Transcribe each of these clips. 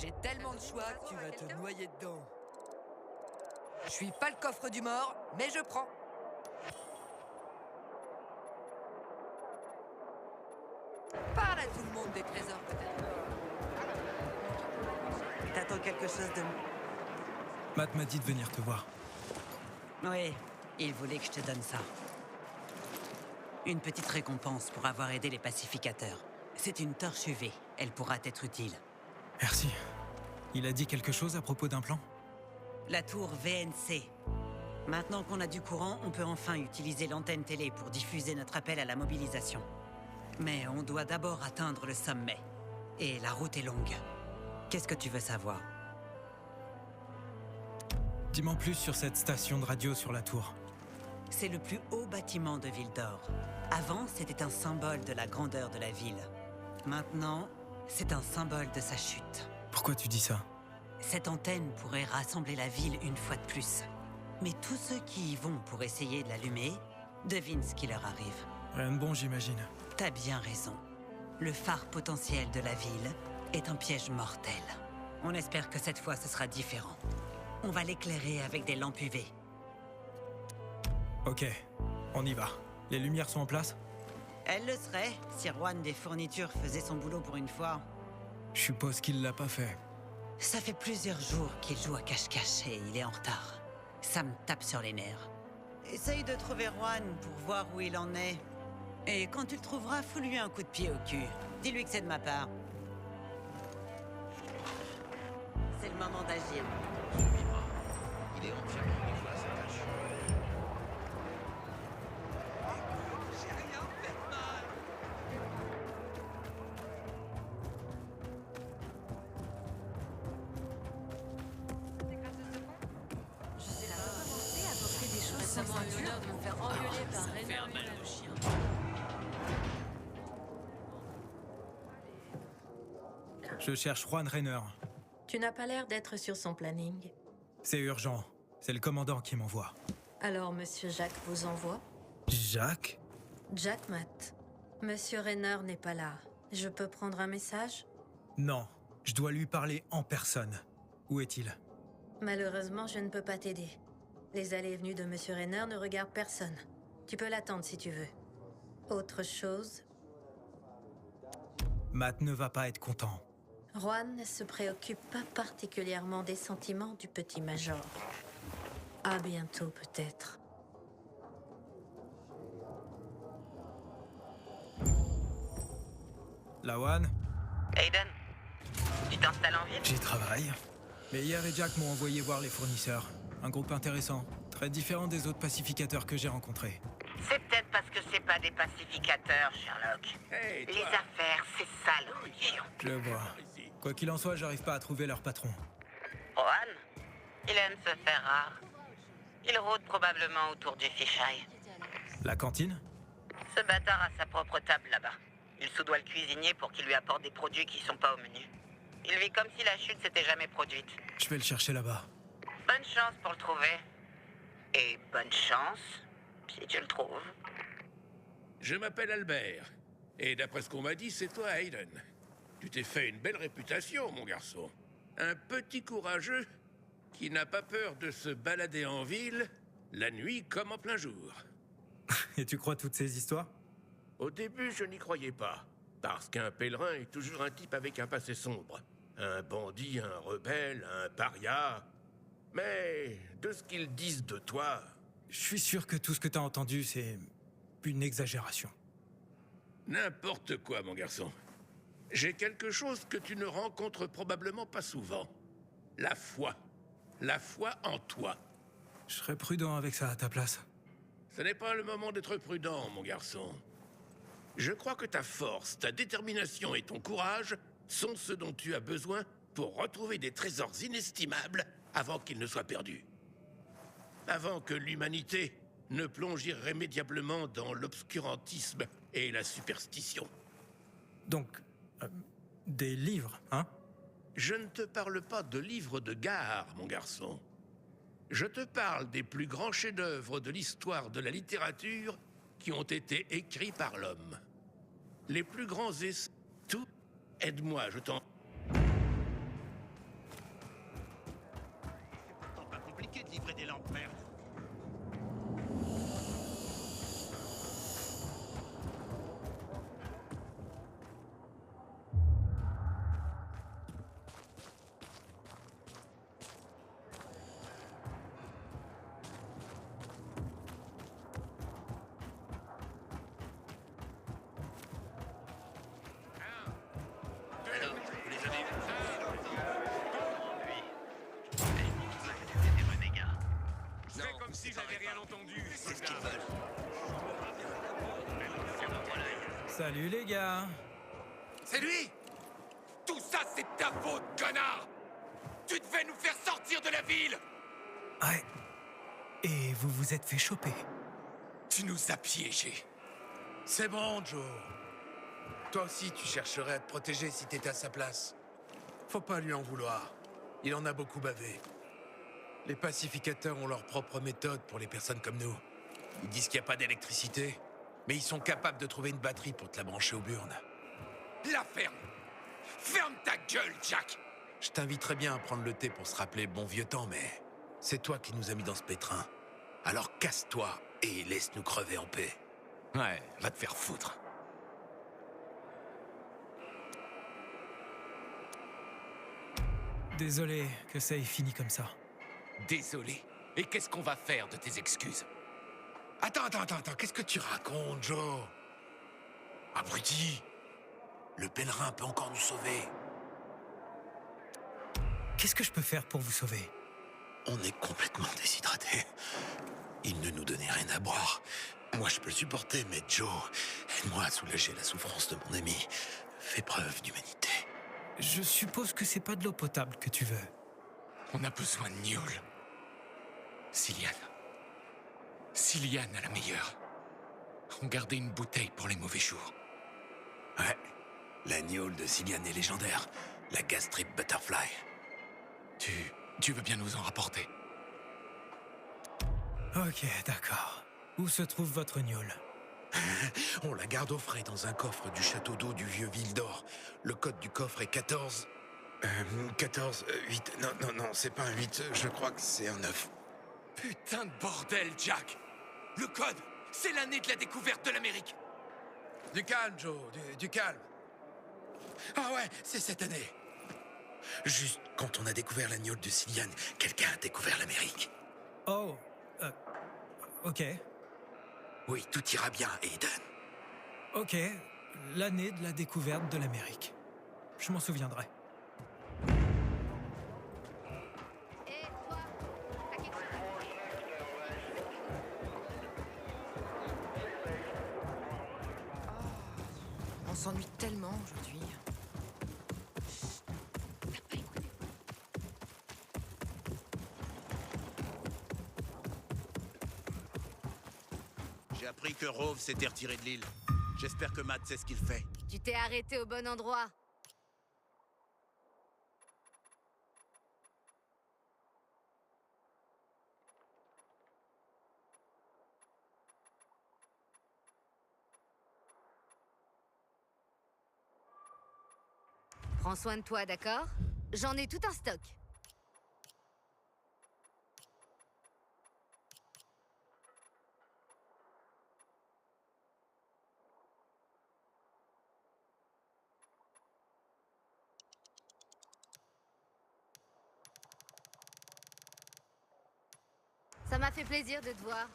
J'ai tellement de choix que tu vas te noyer dedans. Je suis pas le coffre du mort, mais je prends. Parle à tout le monde des trésors, peut-être. T'attends quelque chose de... Matt m'a dit de venir te voir. Oui, il voulait que je te donne ça. Une petite récompense pour avoir aidé les pacificateurs. C'est une torche UV. Elle pourra t'être utile. Merci. Il a dit quelque chose à propos d'un plan? La tour VNC. Maintenant qu'on a du courant, on peut enfin utiliser l'antenne télé pour diffuser notre appel à la mobilisation. Mais on doit d'abord atteindre le sommet. Et la route est longue. Qu'est-ce que tu veux savoir? Dis-moi plus sur cette station de radio sur la tour. C'est le plus haut bâtiment de Ville d'Or. Avant, c'était un symbole de la grandeur de la ville. Maintenant, c'est un symbole de sa chute. Pourquoi tu dis ça? Cette antenne pourrait rassembler la ville une fois de plus. Mais tous ceux qui y vont pour essayer de l'allumer, devinent ce qui leur arrive. Rien de bon, j'imagine. T'as bien raison. Le phare potentiel de la ville est un piège mortel. On espère que cette fois, ce sera différent. On va l'éclairer avec des lampes UV. Ok, on y va. Les lumières sont en place? Elle le serait, si Juan des fournitures faisait son boulot pour une fois. Je suppose qu'il l'a pas fait. Ça fait plusieurs jours qu'il joue à cache-cache et il est en retard. Ça me tape sur les nerfs. Essaye de trouver Juan pour voir où il en est. Et quand tu le trouveras, fous-lui un coup de pied au cul. Dis-lui que c'est de ma part. C'est le moment d'agir. Il est entièrement dévoué à sa tâche. J'ai rien fait de mal. Récemment eu l'honneur de me faire engueuler par Ça fait un Rainer. mal de chien. Je cherche Juan Rainer. Tu n'as pas l'air d'être sur son planning. C'est urgent. C'est le commandant qui m'envoie. Alors, Monsieur Jacques vous envoie? Jacques? Jack Matt. Monsieur Rainer n'est pas là. Je peux prendre un message? Non, je dois lui parler en personne. Où est-il? Malheureusement, je ne peux pas t'aider. Les allées et venues de Monsieur Rainer ne regardent personne. Tu peux l'attendre si tu veux. Autre chose? Matt ne va pas être content. Juan ne se préoccupe pas particulièrement des sentiments du petit major. À bientôt, peut-être. Lawan, Aiden, tu t'installes en ville? j'y travaille. Mais hier et Jack m'ont envoyé voir les fournisseurs. Un groupe intéressant, très différent des autres pacificateurs que j'ai rencontrés. C'est peut-être parce que c'est pas des pacificateurs, Sherlock. Hey, Les affaires, c'est ça, la religion. Je le vois. Quoi qu'il en soit, j'arrive pas à trouver leur patron. Juan, il aime se faire rare. Il rôde probablement autour du fisheye. La cantine? Ce bâtard a sa propre table là-bas. Il soudoie le cuisinier pour qu'il lui apporte des produits qui sont pas au menu. Il vit comme si la chute s'était jamais produite. Je vais le chercher là-bas. Bonne chance pour le trouver. Et bonne chance si tu le trouves. Je m'appelle Albert. Et d'après ce qu'on m'a dit, c'est toi, Aiden. Tu t'es fait une belle réputation, mon garçon. Un petit courageux qui n'a pas peur de se balader en ville, la nuit comme en plein jour. Et tu crois toutes ces histoires? Au début, je n'y croyais pas. Parce qu'un pèlerin est toujours un type avec un passé sombre. Un bandit, un rebelle, un paria. Mais de ce qu'ils disent de toi, Je suis sûr que tout ce que t'as entendu, c'est une exagération. n'importe quoi, mon garçon. J'ai quelque chose que tu ne rencontres probablement pas souvent. La foi. La foi en toi. Je serais prudent avec ça à ta place. Ce n'est pas le moment d'être prudent, mon garçon. Je crois que ta force, ta détermination et ton courage sont ce dont tu as besoin pour retrouver des trésors inestimables avant qu'ils ne soient perdus. Avant que l'humanité ne plonge irrémédiablement dans l'obscurantisme et la superstition. Donc, des livres, hein? Je ne te parle pas de livres de gare, mon garçon. Je te parle des plus grands chefs-d'œuvre de l'histoire de la littérature qui ont été écrits par l'homme. Les plus grands essais... Tout... Aide-moi, je t'en... Merde. Si j'avais rien entendu, C'est ce qu'ils veulent. Salut les gars. C'est lui! Tout ça, c'est ta faute, connard! Tu devais nous faire sortir de la ville! Ouais. Et vous vous êtes fait choper. Tu nous as piégés. C'est bon, Joe. Toi aussi, tu chercherais à te protéger si t'étais à sa place. Faut pas lui en vouloir. Il en a beaucoup bavé. Les pacificateurs ont leur propre méthode pour les personnes comme nous. Ils disent qu'il n'y a pas d'électricité, mais ils sont capables de trouver une batterie pour te la brancher aux burnes. La ferme! Ferme ta gueule, Jack! Je t'inviterais bien à prendre le thé pour se rappeler le bon vieux temps, mais c'est toi qui nous as mis dans ce pétrin. Alors casse-toi et laisse-nous crever en paix. Ouais, va te faire foutre. Désolé que ça ait fini comme ça. Désolé. Et qu'est-ce qu'on va faire de tes excuses? Attends, qu'est-ce que tu racontes, Joe? Abruti! Le pèlerin peut encore nous sauver. Qu'est-ce que je peux faire pour vous sauver? On est complètement déshydratés. Il ne nous donnait rien à boire. Moi, je peux le supporter, mais Joe, aide-moi à soulager la souffrance de mon ami. Fais preuve d'humanité. Je suppose que c'est pas de l'eau potable que tu veux. On a besoin de Newell. Cillian a la meilleure. On gardait une bouteille pour les mauvais jours. Ouais, la Newell de Cillian est légendaire. La Gastrip Butterfly. Tu veux bien nous en rapporter? Ok, d'accord. Où se trouve votre gnôle? On la garde au frais dans un coffre du château d'eau du vieux Ville d'Or. Le code du coffre est 14... 8... Non, c'est pas un 8, je crois que c'est un 9. Putain de bordel, Jack! Le code, c'est l'année de la découverte de l'Amérique! Du calme, Joe, du calme. Ah ouais, c'est cette année. Juste quand on a découvert la gnôle de Cillian, quelqu'un a découvert l'Amérique. Oh, ok. Oui, tout ira bien, Aiden. Ok, l'année de la découverte de l'Amérique. Je m'en souviendrai. Et toi, t'as quelque chose? On s'ennuie tellement aujourd'hui. J'ai appris que Rove s'était retiré de l'île. J'espère que Matt sait ce qu'il fait. Tu t'es arrêté au bon endroit. Prends soin de toi, d'accord? J'en ai tout un stock. Ça m'a fait plaisir de te voir.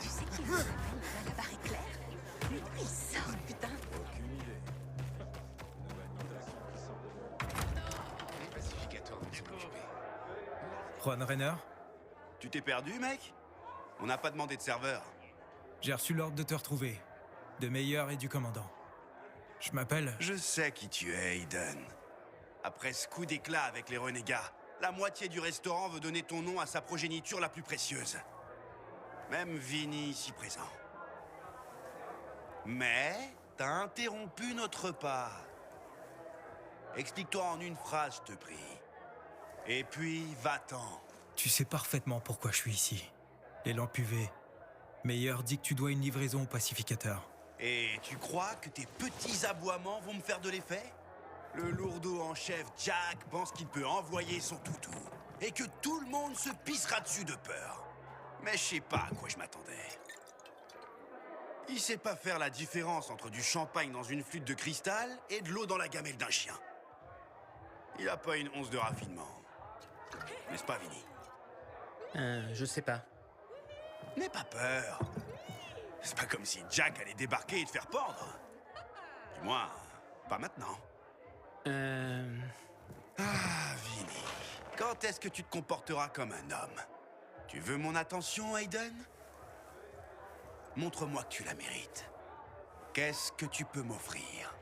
Tu sais qui veut la barre est claire? Mais d'où il sort, putain? Les pacificateurs vont s'en occuper. Juan Rainer, Tu t'es perdu, mec? On n'a pas demandé de serveur. j'ai reçu l'ordre de te retrouver. De Meyer et du commandant. Je m'appelle... Je sais qui tu es, Aiden. Après ce coup d'éclat avec les renégats, la moitié du restaurant veut donner ton nom à sa progéniture la plus précieuse. Même Vinny ici présent. Mais t'as interrompu notre repas. Explique-toi en une phrase, je te prie. Et puis, va-t'en. Tu sais parfaitement pourquoi je suis ici. Les lampes UV. Meyer dit que tu dois une livraison au pacificateur. Et tu crois que tes petits aboiements vont me faire de l'effet? Le lourdeau en chef Jack pense qu'il peut envoyer son toutou. Et que tout le monde se pissera dessus de peur. Mais je sais pas à quoi je m'attendais. Il sait pas faire la différence entre du champagne dans une flûte de cristal et de l'eau dans la gamelle d'un chien. Il a pas une once de raffinement. N'est-ce pas, Vinny? Je sais pas. N'aie pas peur. C'est pas comme si Jack allait débarquer et te faire pendre. Du moins, pas maintenant. Ah, Vinny. Quand est-ce que tu te comporteras comme un homme? Tu veux mon attention, Aiden? Montre-moi que tu la mérites. Qu'est-ce que tu peux m'offrir?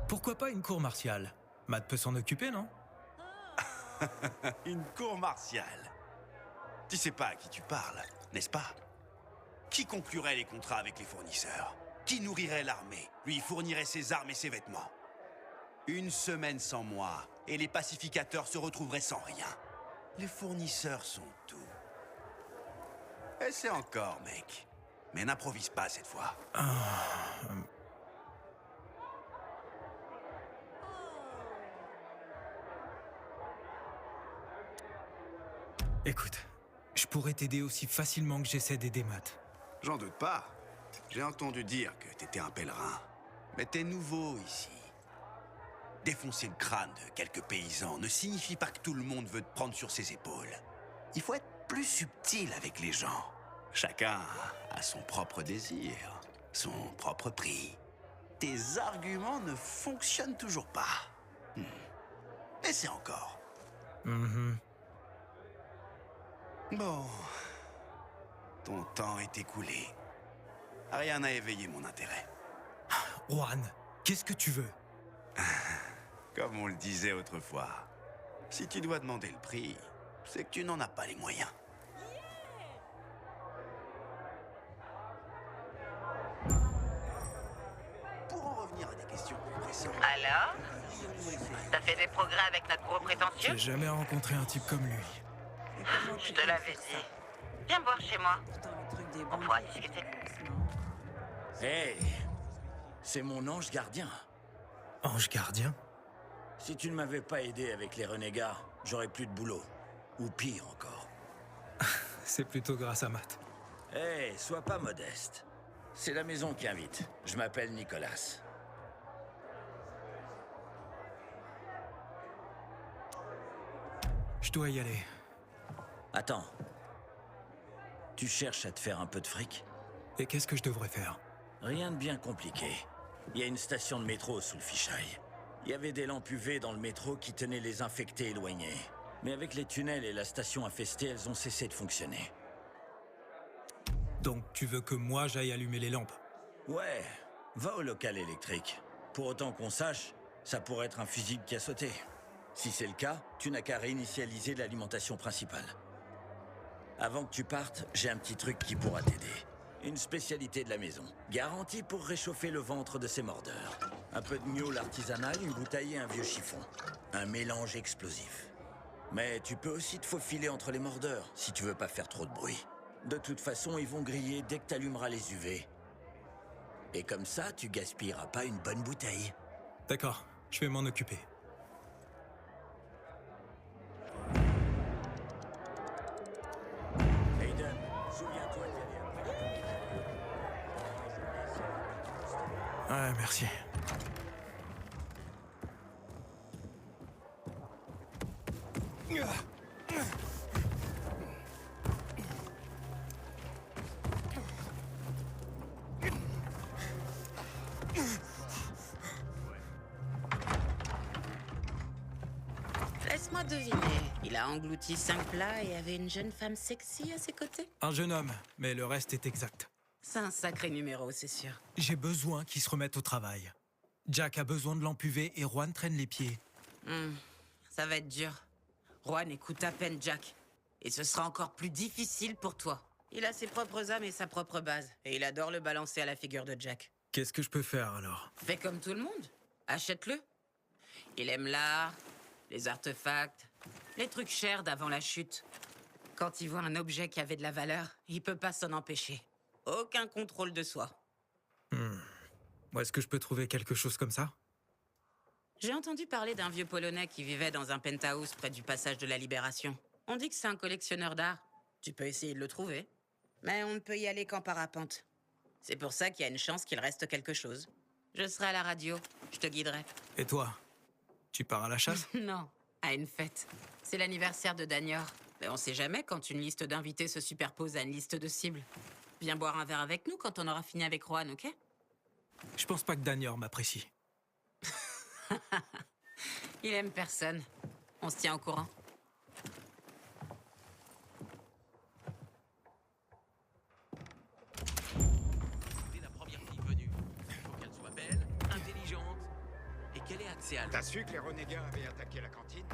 Pourquoi pas une cour martiale? Matt peut s'en occuper, non? Une cour martiale. Tu sais pas à qui tu parles, n'est-ce pas? Qui conclurait les contrats avec les fournisseurs? Qui nourrirait l'armée? Lui fournirait ses armes et ses vêtements? Une semaine sans moi, et les pacificateurs se retrouveraient sans rien. Les fournisseurs sont tout. Essaie encore, mec. Mais n'improvise pas cette fois. Écoute, je pourrais t'aider aussi facilement que j'essaie d'aider Matt. J'en doute pas. J'ai entendu dire que t'étais un pèlerin. Mais t'es nouveau ici. Défoncer le crâne de quelques paysans ne signifie pas que tout le monde veut te prendre sur ses épaules. Il faut être plus subtil avec les gens. Chacun a son propre désir, son propre prix. Tes arguments ne fonctionnent toujours pas. Essaie encore. Bon. Ton temps est écoulé. Rien n'a éveillé mon intérêt. Juan, qu'est-ce que tu veux? Comme on le disait autrefois, si tu dois demander le prix, c'est que tu n'en as pas les moyens. Pour en revenir à des questions plus pressantes... Alors? T'as fait des progrès avec notre gros prétentieux? J'ai jamais rencontré un type comme lui. Je te l'avais dit. Viens boire chez moi. On pourra discuter. Hey, c'est mon ange gardien. Ange gardien? Si tu ne m'avais pas aidé avec les renégats, j'aurais plus de boulot. Ou pire encore. C'est plutôt grâce à Matt. Hey, sois pas modeste. C'est la maison qui invite. Je m'appelle Nicolas. Je dois y aller. Attends. Tu cherches à te faire un peu de fric? Et qu'est-ce que je devrais faire? Rien de bien compliqué. Il y a une station de métro sous le fisheye. Il y avait des lampes UV dans le métro qui tenaient les infectés éloignés. Mais avec les tunnels et la station infestée, elles ont cessé de fonctionner. Donc tu veux que moi j'aille allumer les lampes? Ouais, va au local électrique. Pour autant qu'on sache, ça pourrait être un fusible qui a sauté. Si c'est le cas, tu n'as qu'à réinitialiser l'alimentation principale. Avant que tu partes, j'ai un petit truc qui pourra t'aider. Une spécialité de la maison. Garantie pour réchauffer le ventre de ces mordeurs. Un peu de gnôle artisanal, une bouteille et un vieux chiffon. Un mélange explosif. Mais tu peux aussi te faufiler entre les mordeurs, si tu veux pas faire trop de bruit. De toute façon, ils vont griller dès que t'allumeras les UV. Et comme ça, tu gaspilleras pas une bonne bouteille. D'accord, je vais m'en occuper. Aiden, souviens-toi d'y aller après. Ouais, merci. Laisse-moi deviner. Il a englouti 5 plats et avait une jeune femme sexy à ses côtés? Un jeune homme, mais le reste est exact. C'est un sacré numéro, c'est sûr. J'ai besoin qu'il se remette au travail. Jack a besoin de l'empuver et Juan traîne les pieds. Ça va être dur. Juan écoute à peine Jack. Et ce sera encore plus difficile pour toi. Il a ses propres âmes et sa propre base. Et il adore le balancer à la figure de Jack. Qu'est-ce que je peux faire alors? Fais comme tout le monde. Achète-le. Il aime l'art, les artefacts, les trucs chers d'avant la chute. Quand il voit un objet qui avait de la valeur, il peut pas s'en empêcher. Aucun contrôle de soi. Où est-ce que je peux trouver quelque chose comme ça? J'ai entendu parler d'un vieux Polonais qui vivait dans un penthouse près du passage de la Libération. On dit que c'est un collectionneur d'art. Tu peux essayer de le trouver. Mais on ne peut y aller qu'en parapente. C'est pour ça qu'il y a une chance qu'il reste quelque chose. Je serai à la radio. Je te guiderai. Et toi? Tu pars à la chasse? Non, à une fête. C'est l'anniversaire de Dagnor. Mais on sait jamais quand une liste d'invités se superpose à une liste de cibles. Viens boire un verre avec nous quand on aura fini avec Juan, ok? Je pense pas que Dagnor m'apprécie. Il aime personne. On se tient au courant. T'es la première fille venue. Faut qu'elle soit belle, intelligente et qu'elle ait accès à l'eau. T'as su que les renégats avaient attaqué la cantine?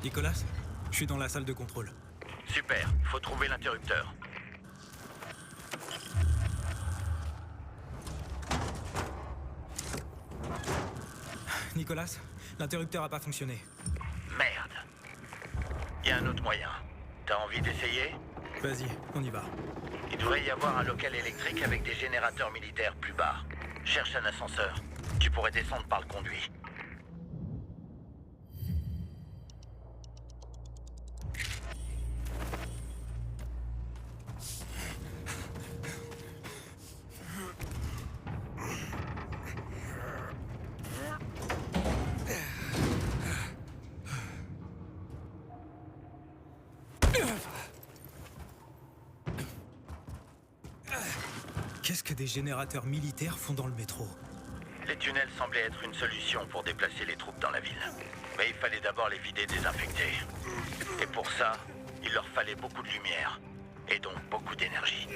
Nicolas, je suis dans la salle de contrôle. Super, faut trouver l'interrupteur. Nicolas, l'interrupteur a pas fonctionné. Merde. Y a un autre moyen. T'as envie d'essayer? Vas-y, on y va. Il devrait y avoir un local électrique avec des générateurs militaires plus bas. Cherche un ascenseur. Tu pourrais descendre par le conduit. Qu'est-ce que des générateurs militaires font dans le métro? Les tunnels semblaient être une solution pour déplacer les troupes dans la ville. Mais il fallait d'abord les vider des infectés. Et pour ça, il leur fallait beaucoup de lumière. Et donc beaucoup d'énergie.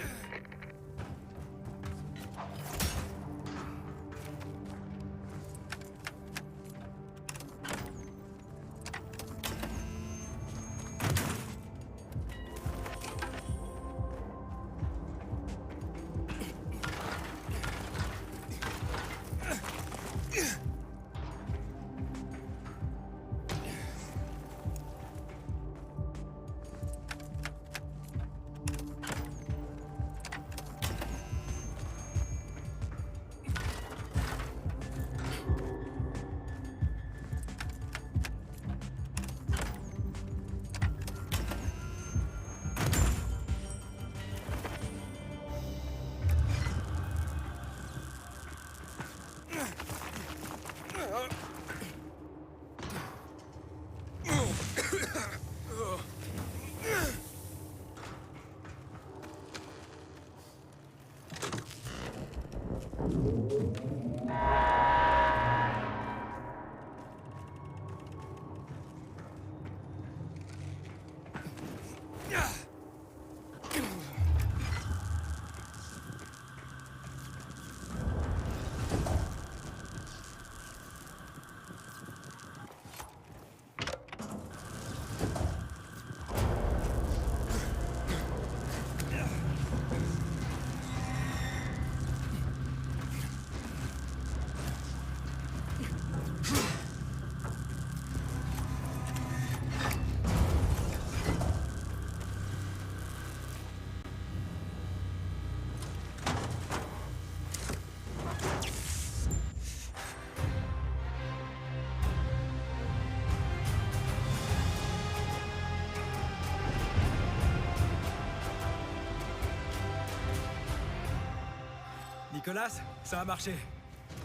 Nicolas, ça a marché.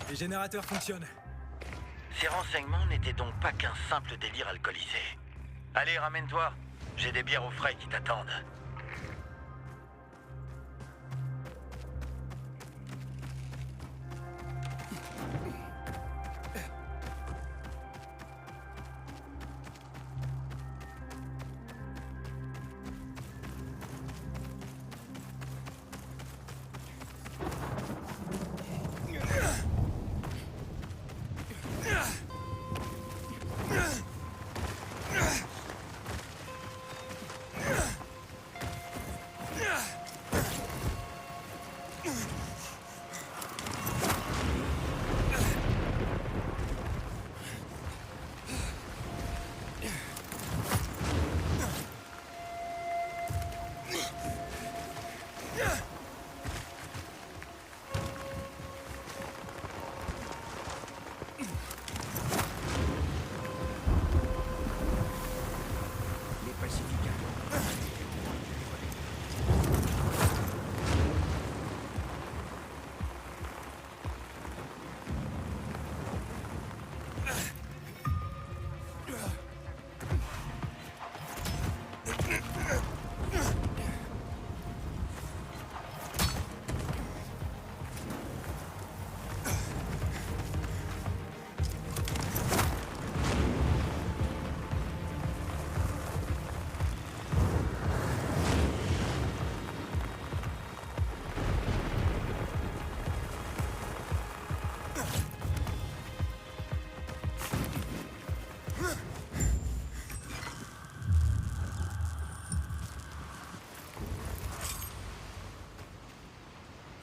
Les générateurs fonctionnent. Ces renseignements n'étaient donc pas qu'un simple délire alcoolisé. Allez, ramène-toi. J'ai des bières au frais qui t'attendent.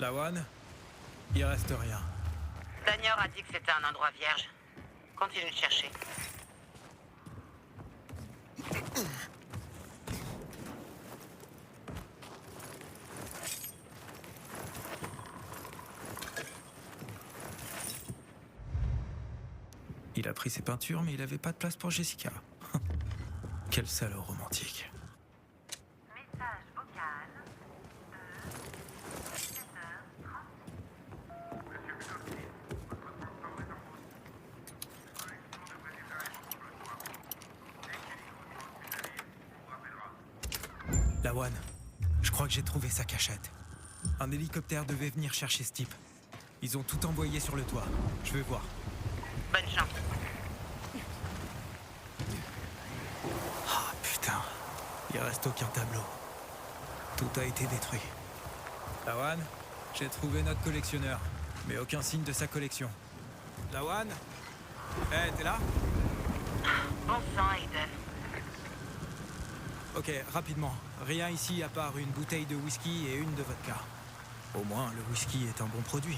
Lawan, il reste rien. Danior a dit que c'était un endroit vierge. Continue de chercher. Il a pris ses peintures, mais il avait pas de place pour Jessica. Quel salaud romantique. Message vocal Lawan, je crois que j'ai trouvé sa cachette. Un hélicoptère devait venir chercher ce type. Ils ont tout envoyé sur le toit. Je vais voir. Bonne chance. Ah putain, il reste aucun tableau. Tout a été détruit. Lawan, j'ai trouvé notre collectionneur, mais aucun signe de sa collection. Lawan? Eh, t'es là? Bon sang, Aiden. Ok, rapidement. Rien ici à part une bouteille de whisky et une de vodka. Au moins, le whisky est un bon produit.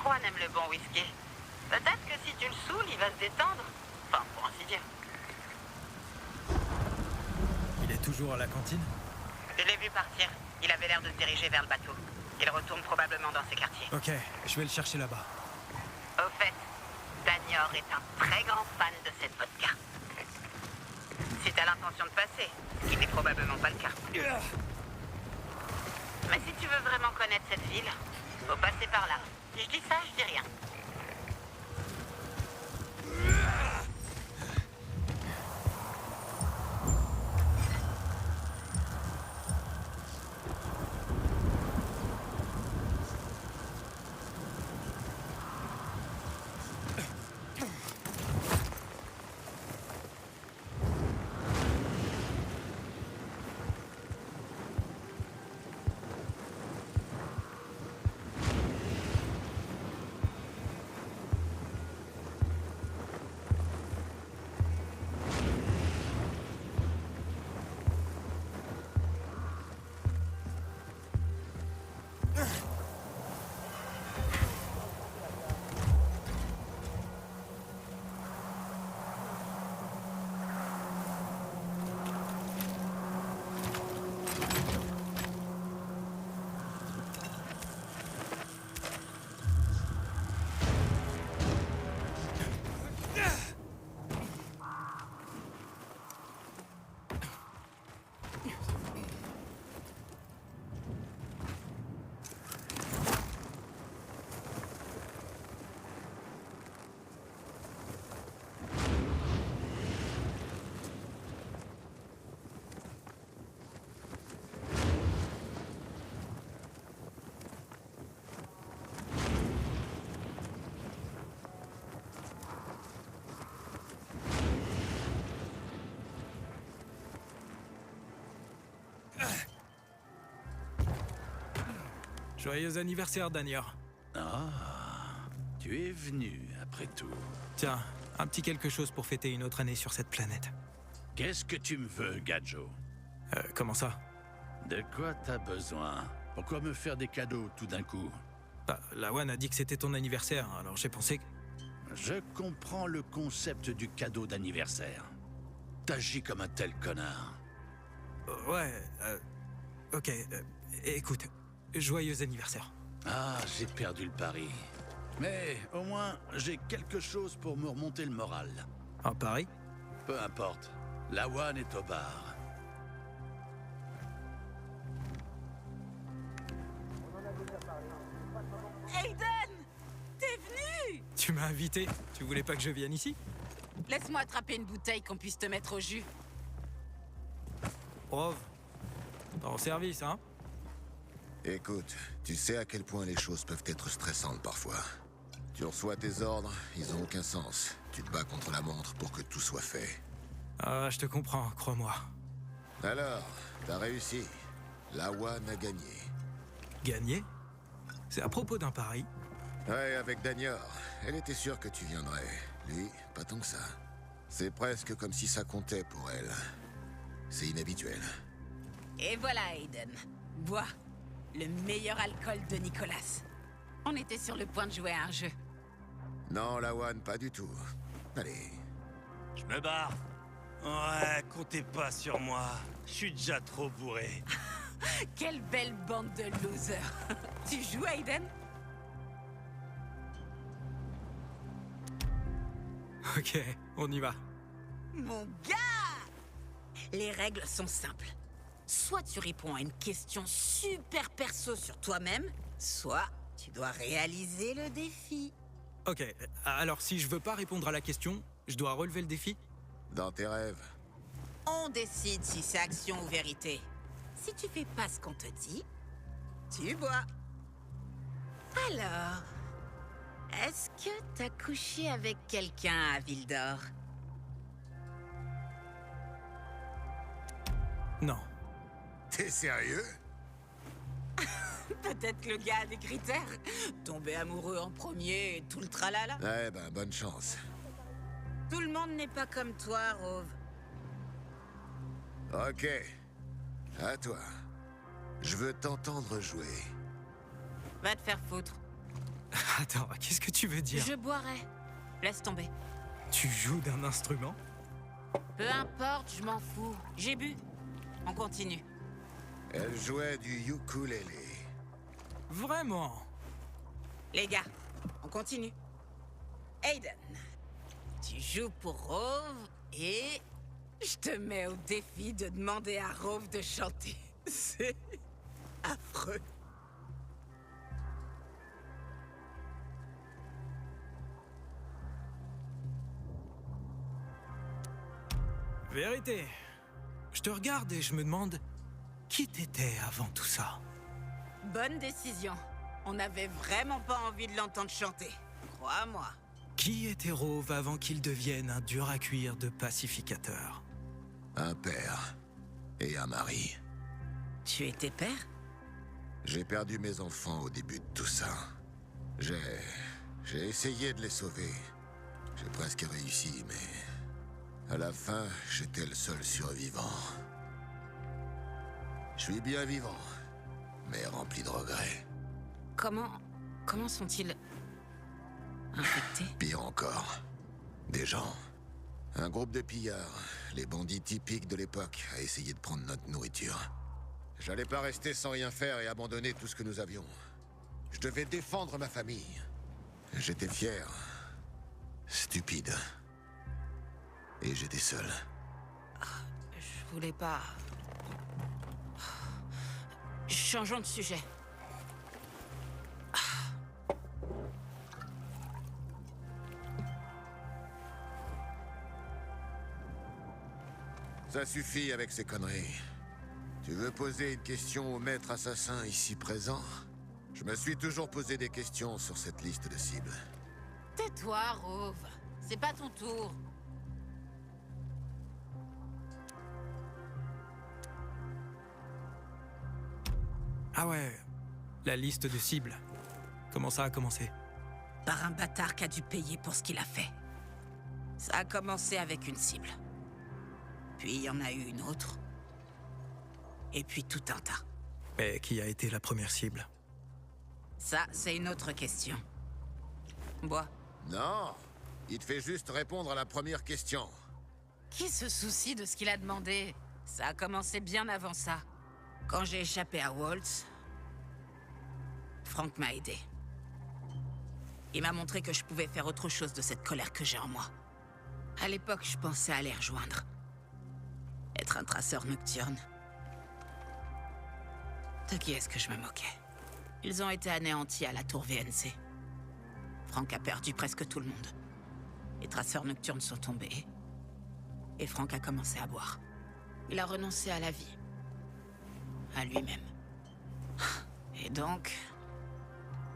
Juan aime le bon whisky. Peut-être que si tu le saoules, il va se détendre. Enfin, pour ainsi dire. Il est toujours à la cantine? Je l'ai vu partir. Il avait l'air de se diriger vers le bateau. Il retourne probablement dans ses quartiers. Ok, je vais le chercher là-bas. Au fait, Danior est un très grand fan de cette vodka. Si t'as l'intention de passer, ce qui n'est probablement pas le cas. Mais si tu veux vraiment connaître cette ville, faut passer par là. Si je dis ça, je dis rien. Joyeux anniversaire, Danior. Ah, tu es venu, après tout. Tiens, un petit quelque chose pour fêter une autre année sur cette planète. Qu'est-ce que tu me veux, Gadjo? Comment ça? De quoi t'as besoin? Pourquoi me faire des cadeaux tout d'un coup? Bah, Lawan a dit que c'était ton anniversaire, alors j'ai pensé que... Je comprends le concept du cadeau d'anniversaire. T'agis comme un tel connard. Ok, écoute, joyeux anniversaire. Ah, j'ai perdu le pari. Mais au moins, j'ai quelque chose pour me remonter le moral. Un pari? Peu importe. Lawan est au bar. Aiden! T'es venu! Tu m'as invité? Tu voulais pas que je vienne ici? Laisse-moi attraper une bouteille qu'on puisse te mettre au jus. Prov, t'es en service, hein? Écoute, tu sais à quel point les choses peuvent être stressantes parfois. Tu reçois tes ordres, ils ont aucun sens. Tu te bats contre la montre pour que tout soit fait. Ah, je te comprends, crois-moi. Alors, t'as réussi. Lawan a gagné. Gagné? C'est à propos d'un pari? Ouais, avec Danior. Elle était sûre que tu viendrais. Lui, pas tant que ça. C'est presque comme si ça comptait pour elle. C'est inhabituel. Et voilà, Aiden. Bois. le meilleur alcool de Nicolas. On était sur le point de jouer à un jeu. Non, Lawan, pas du tout. Allez. Je me barre. Ouais, comptez pas sur moi. Je suis déjà trop bourré. Quelle belle bande de losers. Tu joues, Aiden? Ok, on y va. Mon gars! Les règles sont simples. Soit tu réponds à une question super perso sur toi-même, soit tu dois réaliser le défi. Ok, alors si je veux pas répondre à la question, je dois relever le défi? Dans tes rêves. On décide si c'est action ou vérité. Si tu fais pas ce qu'on te dit, tu bois. Alors, est-ce que t'as couché avec quelqu'un à Ville d'Or? Non. T'es sérieux? Peut-être le gars a des critères. Tomber amoureux en premier et tout le tralala. Ouais, ben, bonne chance. Tout le monde n'est pas comme toi, Rove. Ok. À toi. Je veux t'entendre jouer. Va te faire foutre. Attends, qu'est-ce que tu veux dire? Je boirai. Laisse tomber. Tu joues d'un instrument? Peu importe, je m'en fous. J'ai bu. On continue. Elle jouait du ukulélé. Vraiment? Les gars, on continue. Aiden, tu joues pour Rove et je te mets au défi de demander à Rove de chanter. C'est affreux. Vérité. Je te regarde et je me demande qui t'étais avant tout ça. Bonne décision. On n'avait vraiment pas envie de l'entendre chanter. Crois-moi. Qui était Rove avant qu'il devienne un dur à cuire de pacificateur? Un père et un mari. Tu étais père? J'ai perdu mes enfants au début de tout ça. J'ai essayé de les sauver. J'ai presque réussi, mais à la fin, j'étais le seul survivant. Je suis bien vivant, mais rempli de regrets. Comment sont-ils infectés? Pire encore, des gens. Un groupe de pillards, les bandits typiques de l'époque, a essayé de prendre notre nourriture. J'allais pas rester sans rien faire et abandonner tout ce que nous avions. Je devais défendre ma famille. J'étais fier, stupide. Et j'étais seul. Je voulais pas... Changeons de sujet. Ça suffit avec ces conneries. Tu veux poser une question au maître assassin ici présent? Je me suis toujours posé des questions sur cette liste de cibles. Tais-toi, Rove. C'est pas ton tour. Ah ouais, la liste de cibles. Comment ça a commencé? Par un bâtard qui a dû payer pour ce qu'il a fait. Ça a commencé avec une cible. Puis il y en a eu une autre. Et puis tout un tas. Et qui a été la première cible? Ça, c'est une autre question. Bois. Non, il te fait juste répondre à la première question. Qui se soucie de ce qu'il a demandé? Ça a commencé bien avant ça. Quand j'ai échappé à Waltz, Frank m'a aidé. Il m'a montré que je pouvais faire autre chose de cette colère que j'ai en moi. À l'époque, je pensais à les rejoindre. Être un traceur nocturne. De qui est-ce que je me moquais? Ils ont été anéantis à la tour VNC. Frank a perdu presque tout le monde. Les traceurs nocturnes sont tombés. Et Frank a commencé à boire. Il a renoncé à la vie. À lui-même. Et donc...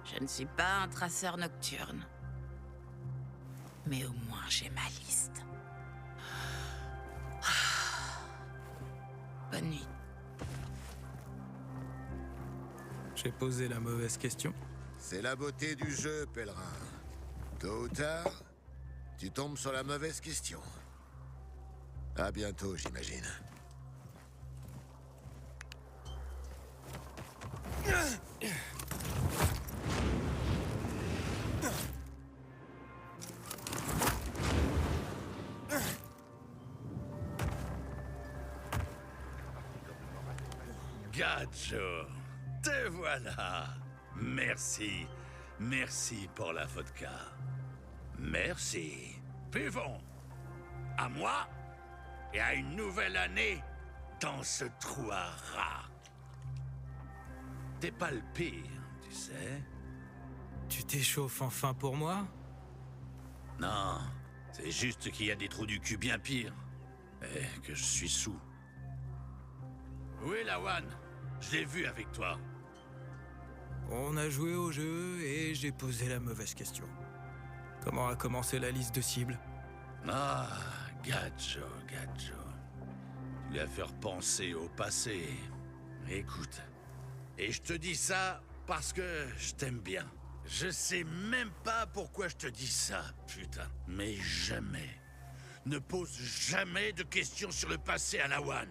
je ne suis pas un traceur nocturne. Mais au moins j'ai ma liste. Bonne nuit. J'ai posé la mauvaise question. C'est la beauté du jeu, pèlerin. Tôt ou tard, tu tombes sur la mauvaise question. À bientôt, j'imagine. Gadjo, te voilà. Merci. Merci pour la vodka. Merci. Buvons. À moi et à une nouvelle année dans ce trou à rats. T'es pas le pire, tu sais. Tu t'échauffes enfin pour moi? Non, c'est juste qu'il y a des trous du cul bien pires. Et que je suis sous. Où est Lawan? Je l'ai vu avec toi. On a joué au jeu et j'ai posé la mauvaise question. Comment a commencé la liste de cibles? Ah, Gadjo. Tu lui as fait repenser au passé. Écoute, et je te dis ça parce que je t'aime bien. Je sais même pas pourquoi je te dis ça, putain. Mais jamais. Ne pose jamais de questions sur le passé à Lawan.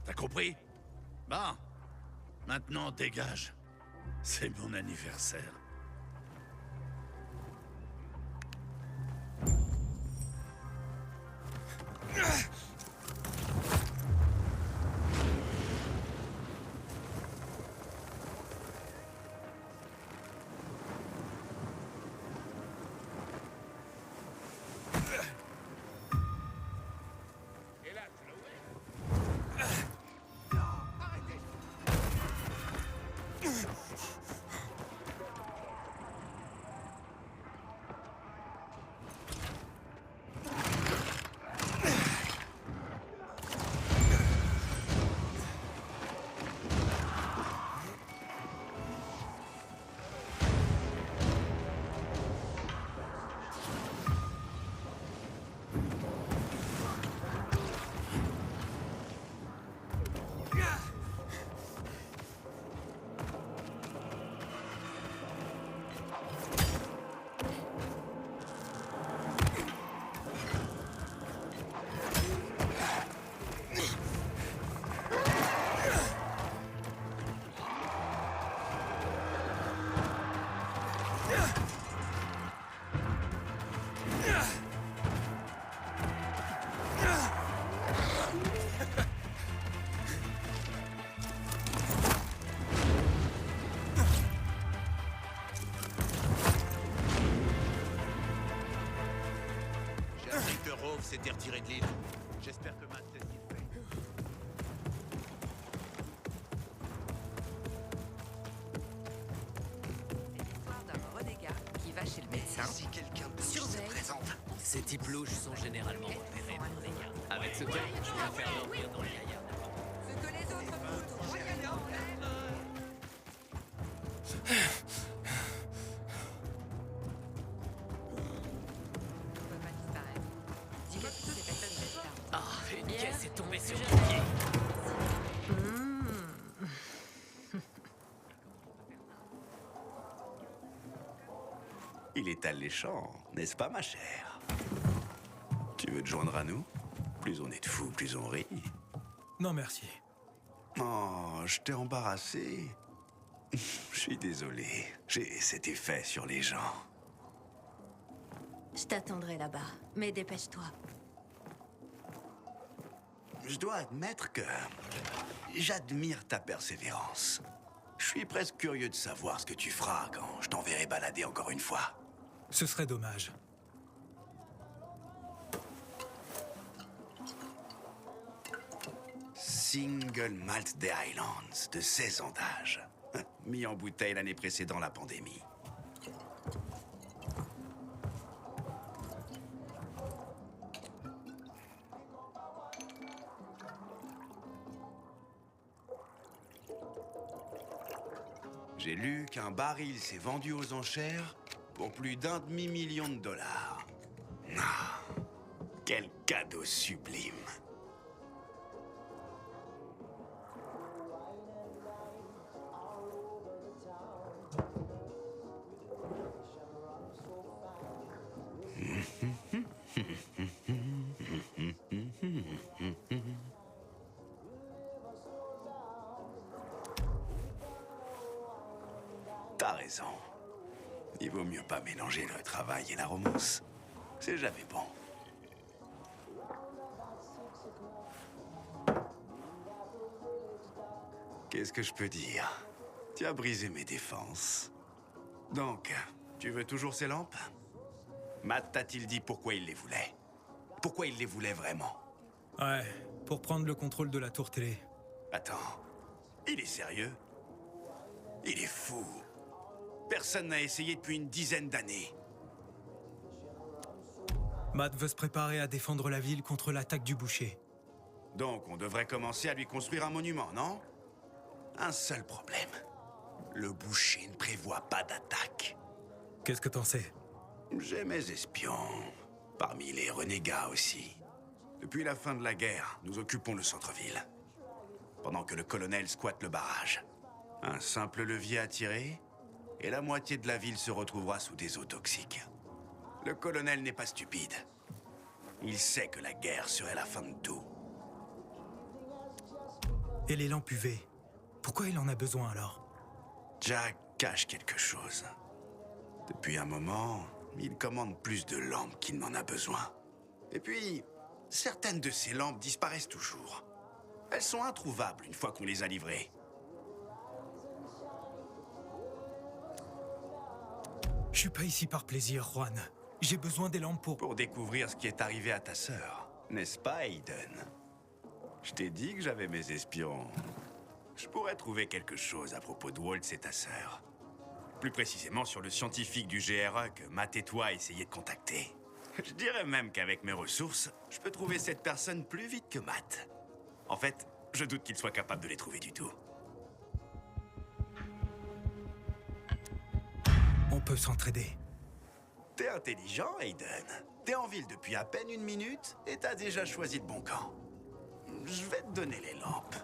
T'as compris? Bon. Maintenant, dégage. C'est mon anniversaire. s'était retiré de l'île. J'espère que Matt sait ce qu'il fait. L'histoire d'un renégat qui va chez le médecin. Si quelqu'un de se surveille. présente. Ces types louches sont généralement repérés par les gars. Avec ce cas, je préfère dormir dans les gaillards. Ce que les autres foutent au Moyen-Orient. Ah, une caisse est tombée sur mon pied. Il est alléchant, n'est-ce pas, ma chère? Tu veux te joindre à nous? Plus on est de fous, plus on rit. Non, merci. Oh, je t'ai embarrassé. Je suis désolé. J'ai cet effet sur les gens. Je t'attendrai là-bas, mais dépêche-toi. Je dois admettre que j'admire ta persévérance. Je suis presque curieux de savoir ce que tu feras quand je t'enverrai balader encore une fois. Ce serait dommage. Single Malt des Highlands, de 16 ans d'âge. Mis en bouteille l'année précédant la pandémie. J'ai lu qu'un baril s'est vendu aux enchères pour plus d'1 demi-million de dollars. Ah, quel cadeau sublime! T'as raison. Il vaut mieux pas mélanger le travail et la romance. C'est jamais bon. Qu'est-ce que je peux dire? Tu as brisé mes défenses. Donc, tu veux toujours ces lampes? Matt t'a-t-il dit pourquoi il les voulait? Pourquoi il les voulait vraiment? Ouais, pour prendre le contrôle de la tour télé. Attends, il est sérieux? Il est fou. Personne n'a essayé depuis une dizaine d'années. Matt veut se préparer à défendre la ville contre l'attaque du boucher. Donc, on devrait commencer à lui construire un monument, non? Un seul problème. Le boucher ne prévoit pas d'attaque. Qu'est-ce que t'en sais? J'ai mes espions. Parmi les renégats aussi. Depuis la fin de la guerre, nous occupons le centre-ville. Pendant que le colonel squatte le barrage. Un simple levier à tirer, et la moitié de la ville se retrouvera sous des eaux toxiques. Le colonel n'est pas stupide. Il sait que la guerre serait la fin de tout. Et les lampes UV? Pourquoi il en a besoin alors? Jack cache quelque chose. Depuis un moment, il commande plus de lampes qu'il n'en a besoin. Et puis, certaines de ces lampes disparaissent toujours. Elles sont introuvables une fois qu'on les a livrées. Je suis pas ici par plaisir, Juan. J'ai besoin des lampes pour... Pour découvrir ce qui est arrivé à ta sœur. N'est-ce pas, Aiden? Je t'ai dit que j'avais mes espions. Je pourrais trouver quelque chose à propos de Waltz et ta sœur. Plus précisément sur le scientifique du GRE que Matt et toi essayez de contacter. Je dirais même qu'avec mes ressources, je peux trouver cette personne plus vite que Matt. En fait, je doute qu'il soit capable de les trouver du tout. On peut s'entraider. T'es intelligent, Aiden. T'es en ville depuis à peine une minute et t'as déjà choisi le bon camp. Je vais te donner les lampes.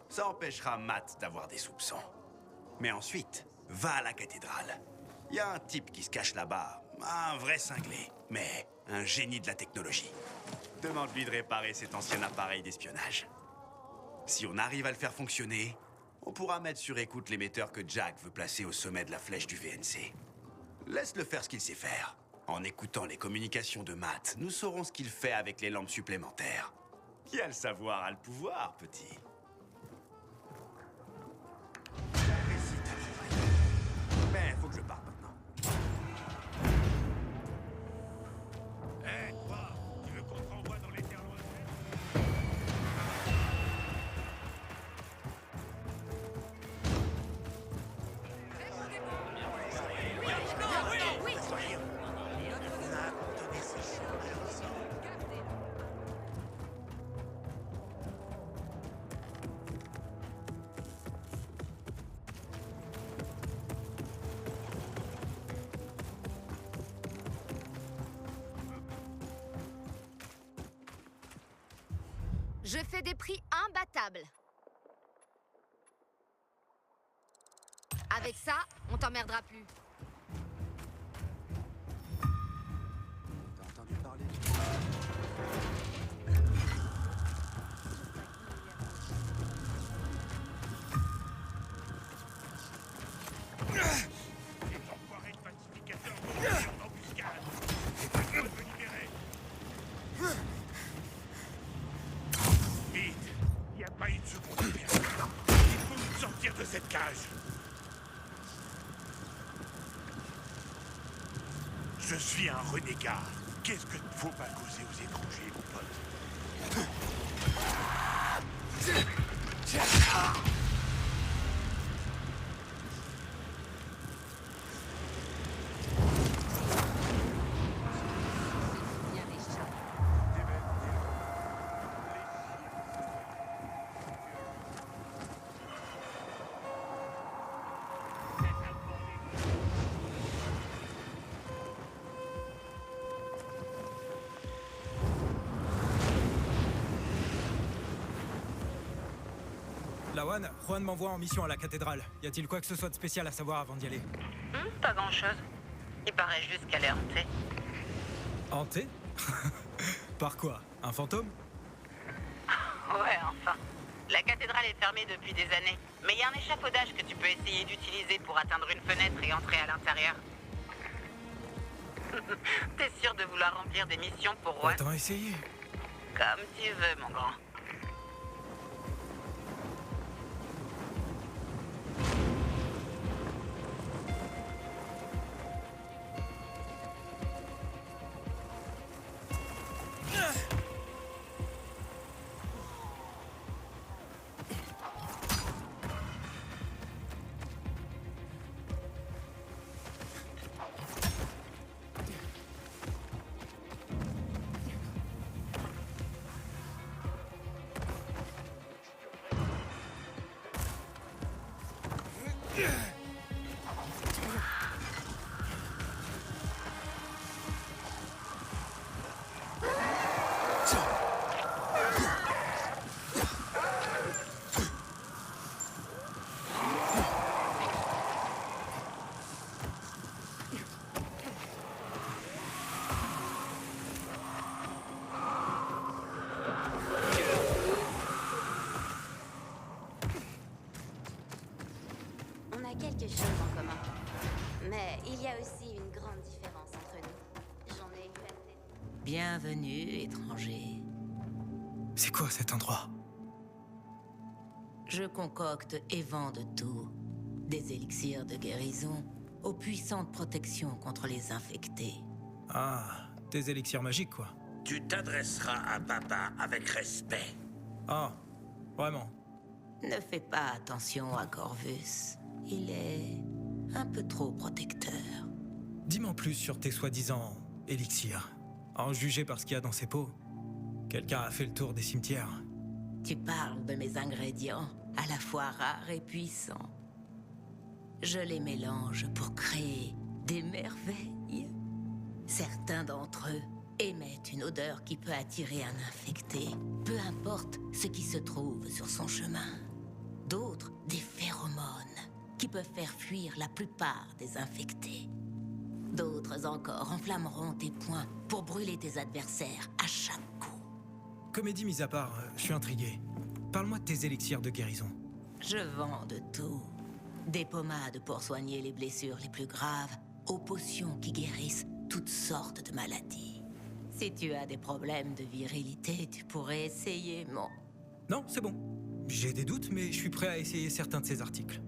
Ça empêchera Matt d'avoir des soupçons. Mais ensuite, va à la cathédrale. Il y a un type qui se cache là-bas, un vrai cinglé, mais un génie de la technologie. Demande-lui de réparer cet ancien appareil d'espionnage. Si on arrive à le faire fonctionner, on pourra mettre sur écoute l'émetteur que Jack veut placer au sommet de la flèche du VNC. Laisse-le faire ce qu'il sait faire. En écoutant les communications de Matt, nous saurons ce qu'il fait avec les lampes supplémentaires. Qui a le savoir a le pouvoir, petit. Mais faut que je parte maintenant. Hé, toi, tu veux qu'on te renvoie dans les terres lointaines? Je fais des prix imbattables. Avec ça, on t'emmerdera plus. T'as entendu parler Les enfoirés de pacificateurs vont venir en embuscade. C'est pas toi de me libérer. Vite, il n'y a pas une seconde à perdre. Il faut nous sortir de cette cage. Je suis un renégat. Qu'est-ce que ne faut pas causer aux étrangers, mon pote? Lawan, Juan m'envoie en mission à la cathédrale. Y a-t-il quoi que ce soit de spécial à savoir avant d'y aller? Pas grand-chose. Il paraît juste qu'elle est hantée. Hantée? Par quoi? Un fantôme? Ouais, enfin. La cathédrale est fermée depuis des années, mais il y a un échafaudage que tu peux essayer d'utiliser pour atteindre une fenêtre et entrer à l'intérieur. T'es sûr de vouloir remplir des missions pour Juan? Autant essayer. Comme tu veux, mon grand. Quelque chose en commun. Mais il y a aussi une grande différence entre nous. J'en ai eu assez. Bienvenue, étranger. C'est quoi cet endroit? Je concocte et vends de tout. Des élixirs de guérison aux puissantes protections contre les infectés. Ah, des élixirs magiques, quoi. Tu t'adresseras à papa avec respect. Ah, vraiment? Ne fais pas attention à Corvus. Il est un peu trop protecteur. Dis-moi plus sur tes soi-disant élixirs. À en juger par ce qu'il y a dans ces pots, quelqu'un a fait le tour des cimetières. Tu parles de mes ingrédients, à la fois rares et puissants. Je les mélange pour créer des merveilles. Certains d'entre eux émettent une odeur qui peut attirer un infecté, peu importe ce qui se trouve sur son chemin. D'autres, des phéromones qui peuvent faire fuir la plupart des infectés. D'autres encore enflammeront tes poings pour brûler tes adversaires à chaque coup. Comédie mise à part, je suis intrigué. Parle-moi de tes élixirs de guérison. Je vends de tout. Des pommades pour soigner les blessures les plus graves, aux potions qui guérissent toutes sortes de maladies. Si tu as des problèmes de virilité, tu pourrais essayer mon... Non, c'est bon. J'ai des doutes, mais je suis prêt à essayer certains de ces articles.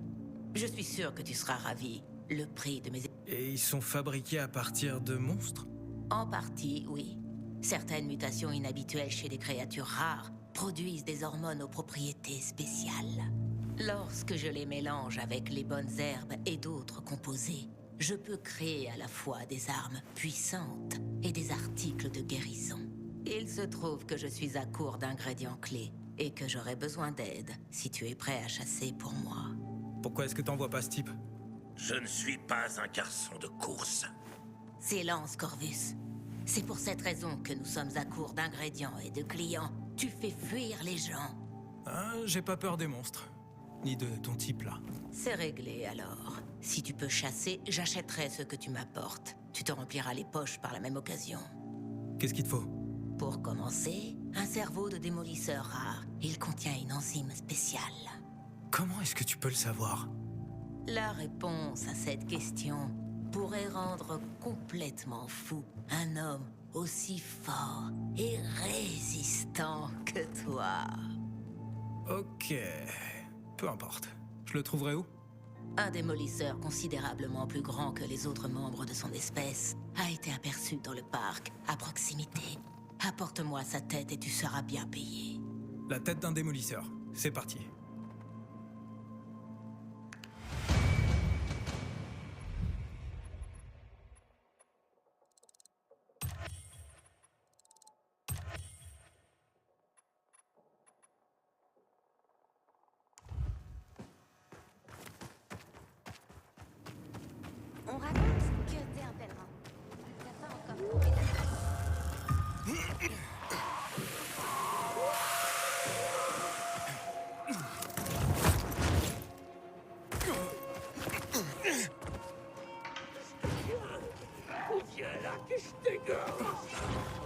Je suis sûr que tu seras ravi. Le prix de mes... Et ils sont fabriqués à partir de monstres? En partie, oui. Certaines mutations inhabituelles chez des créatures rares produisent des hormones aux propriétés spéciales. Lorsque je les mélange avec les bonnes herbes et d'autres composés, je peux créer à la fois des armes puissantes et des articles de guérison. Il se trouve que je suis à court d'ingrédients clés et que j'aurai besoin d'aide si tu es prêt à chasser pour moi. Pourquoi est-ce que t'envoies pas ce type? Je ne suis pas un garçon de course. Silence, Corvus. C'est pour cette raison que nous sommes à court d'ingrédients et de clients. Tu fais fuir les gens. Ah, j'ai pas peur des monstres. Ni de ton type, là. C'est réglé, alors. Si tu peux chasser, j'achèterai ce que tu m'apportes. Tu te rempliras les poches par la même occasion. Qu'est-ce qu'il te faut? Pour commencer, un cerveau de démolisseur rare. Il contient une enzyme spéciale. Comment est-ce que tu peux le savoir? La réponse à cette question pourrait rendre complètement fou un homme aussi fort et résistant que toi. Ok, peu importe. Je le trouverai où? Un démolisseur considérablement plus grand que les autres membres de son espèce a été aperçu dans le parc, à proximité. Apporte-moi sa tête et tu seras bien payé. La tête d'un démolisseur. C'est parti. On raconte que t'es un pèlerin. T'as pas encore trouvé ta place. Viens là que je t'égorge.